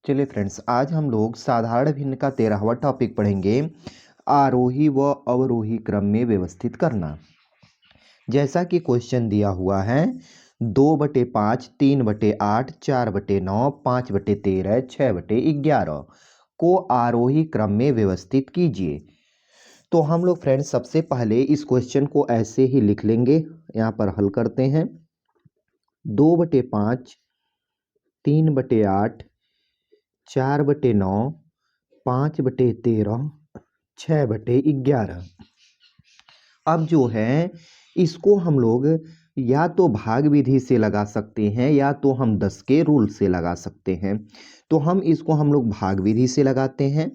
चलिए फ्रेंड्स, आज हम लोग साधारण भिन्न का 13वां टॉपिक पढ़ेंगे, आरोही व अवरोही क्रम में व्यवस्थित करना। जैसा कि क्वेश्चन दिया हुआ है 2/5, 3/8, 4/9, 5/13, 6/11 को आरोही क्रम में व्यवस्थित कीजिए। तो हम लोग फ्रेंड्स सबसे पहले इस क्वेश्चन को ऐसे ही लिख लेंगे। यहाँ पर हल करते हैं। 2/5, 3/8, 4/9, 5/13, 6/11। अब जो है इसको हम लोग या तो भाग विधि से लगा सकते हैं या तो हम 10 के रूल से लगा सकते हैं। तो हम लोग भाग विधि से लगाते हैं।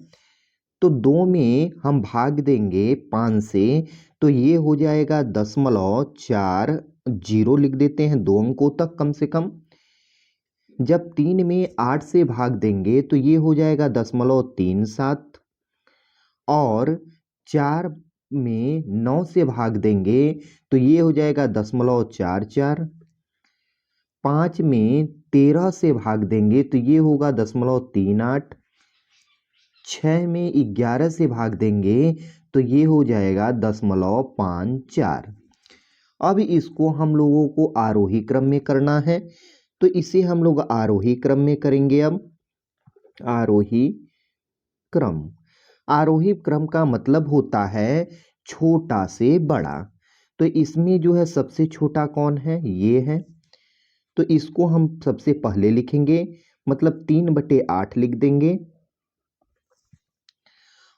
तो 2 में हम भाग देंगे 5 से, तो ये हो जाएगा 0.40 लिख देते हैं 2 अंकों तक कम से कम। जब 3 में 8 से भाग देंगे तो ये हो जाएगा 0.37, और 4 में 9 से भाग देंगे तो ये हो जाएगा 0.44। 5 में 13 से भाग देंगे तो ये होगा 0.38। 6 में 11 से भाग देंगे तो ये हो जाएगा 0.54। अब इसको हम लोगों को आरोही क्रम में करना है, तो इसे हम लोग आरोही क्रम में करेंगे। अब आरोही क्रम का मतलब होता है छोटा से बड़ा। तो इसमें जो है सबसे छोटा कौन है, ये है। तो इसको हम सबसे पहले लिखेंगे, मतलब 3/8 लिख देंगे।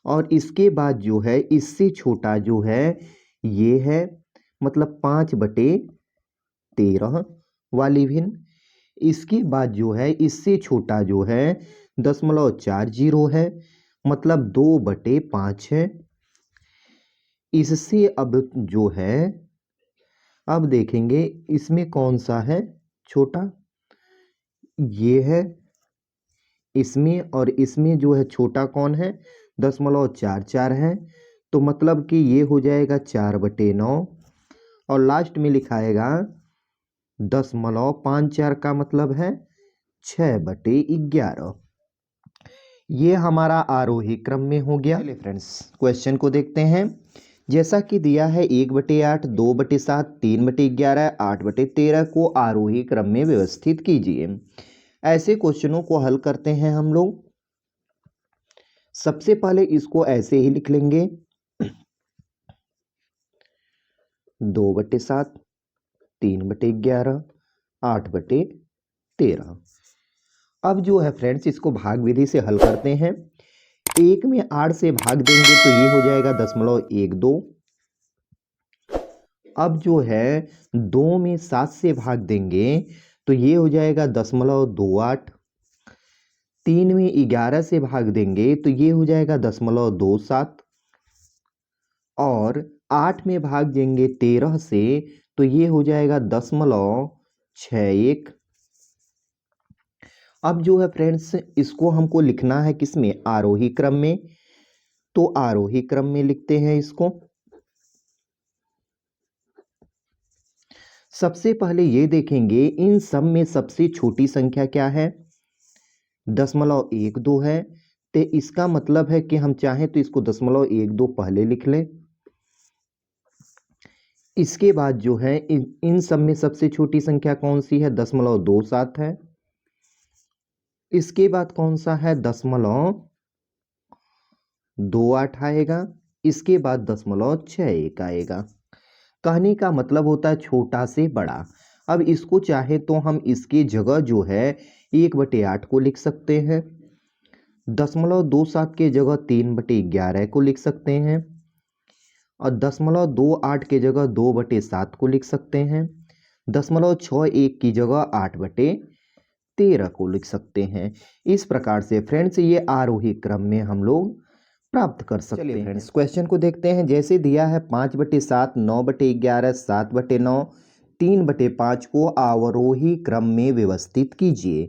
और इसके बाद जो है इससे छोटा जो है ये है, मतलब 5/13 वाली भिन्न। इसके बाद जो है इससे छोटा जो है 0.40 है, मतलब 2/5 है। इससे अब जो है, अब देखेंगे इसमें कौन सा है छोटा, ये है। इसमें और इसमें जो है छोटा कौन है, 0.44 है। तो मतलब कि ये हो जाएगा 4/9, और लास्ट में लिखाएगा 0.54 का मतलब है 6/11। ये हमारा आरोही क्रम में हो गया। चलिए फ्रेंड्स क्वेश्चन को देखते हैं। जैसा कि दिया है 1/8, 2/7, 3/11, 8/13 को आरोही क्रम में व्यवस्थित कीजिए। ऐसे क्वेश्चनों को हल करते हैं हम लोग। सबसे पहले इसको ऐसे ही लिख लेंगे 2/7, 3/11, 8/13। अब जो है फ्रेंड्स इसको भाग विधि से हल करते हैं। 1 में 8 से भाग देंगे तो ये हो जाएगा 0.12। अब जो है 2 में 7 से भाग देंगे तो ये हो जाएगा 0.28। 3 में 11 से भाग देंगे तो ये हो जाएगा 0.27। और 8 में भाग देंगे 13 से तो ये हो जाएगा 0.61। अब जो है फ्रेंड्स इसको हमको लिखना है किसमें, आरोही क्रम में। तो आरोही क्रम में लिखते हैं इसको। सबसे पहले ये देखेंगे इन सब में सबसे छोटी संख्या क्या है, 0.12 है। तो इसका मतलब है कि हम चाहें तो इसको 0.12 पहले लिख लें। इसके बाद जो है इन सब में सबसे छोटी संख्या कौन सी है, 0.27 है। इसके बाद कौन सा है, 0.28 आएगा। इसके बाद 0.61 आएगा। कहने का मतलब होता है छोटा से बड़ा। अब इसको चाहे तो हम इसकी जगह जो है 1/8 को लिख सकते हैं, 0.27 के जगह 3/11 को लिख सकते हैं, और 0.28 के जगह 2/7 को लिख सकते हैं, 0.61 की जगह 8/13 को लिख सकते हैं। इस प्रकार से फ्रेंड्स ये आरोही क्रम में हम लोग प्राप्त कर सकते हैं। फ्रेंड्स क्वेश्चन को देखते हैं। जैसे दिया है 5/7, 9/11, 7/9, 3/5 को अवरोही क्रम में व्यवस्थित कीजिए।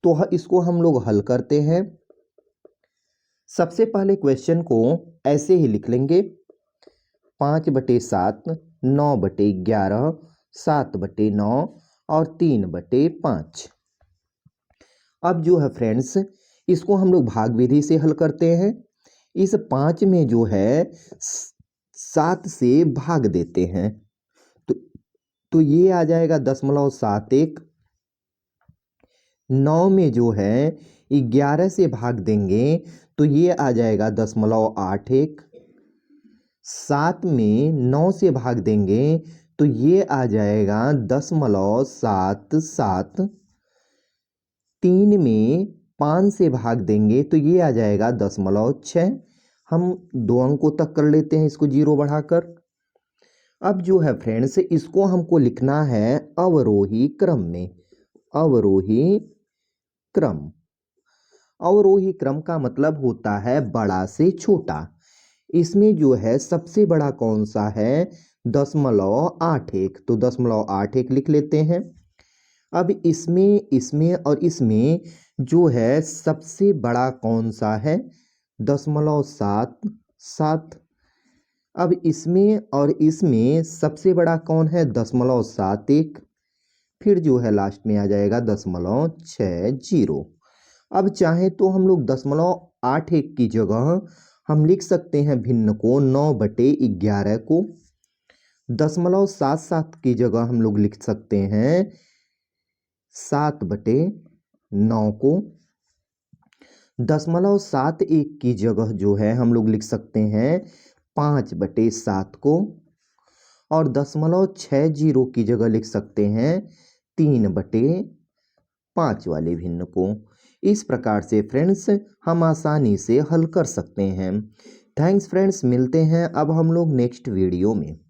तो इसको हम लोग हल करते हैं। सबसे पहले क्वेश्चन को ऐसे ही लिख लेंगे 5/7, 9/11, 7/9 और 3/5। अब जो है फ्रेंड्स इसको हम लोग भाग विधि से हल करते हैं। इस 5 में जो है 7 से भाग देते हैं तो ये आ जाएगा 0.71। 9 में जो है 11 से भाग देंगे तो ये आ जाएगा 0.81। 7 में 9 से भाग देंगे तो ये आ जाएगा 0.77। 3 में 5 से भाग देंगे तो ये आ जाएगा 0.6। हम 2 अंकों तक कर लेते हैं इसको 0 बढ़ाकर। अब जो है फ्रेंड्स इसको हमको लिखना है अवरोही क्रम में। अवरोही क्रम। अवरोही क्रम का मतलब होता है बड़ा से छोटा। इसमें जो है सबसे बड़ा कौन सा है 0.81, तो 0.81 लिख लेते हैं। अब इसमें और इसमें जो है सबसे बड़ा कौन सा है 0.77। अब इसमें और इसमें सबसे बड़ा कौन है 0.71। फिर जो है लास्ट में आ जाएगा 0.60। अब चाहे तो हम लोग 0.81 की जगह हम लिख सकते हैं भिन्न को 9/11 को। 0.77 की जगह हम लोग लिख सकते हैं 7/9 को। 0.71 की जगह जो है हम लोग लिख सकते हैं 5/7 को। और 0.60 की जगह लिख सकते हैं 3/5 वाले भिन्न को। इस प्रकार से फ्रेंड्स हम आसानी से हल कर सकते हैं। थैंक्स फ्रेंड्स, मिलते हैं अब हम लोग नेक्स्ट वीडियो में।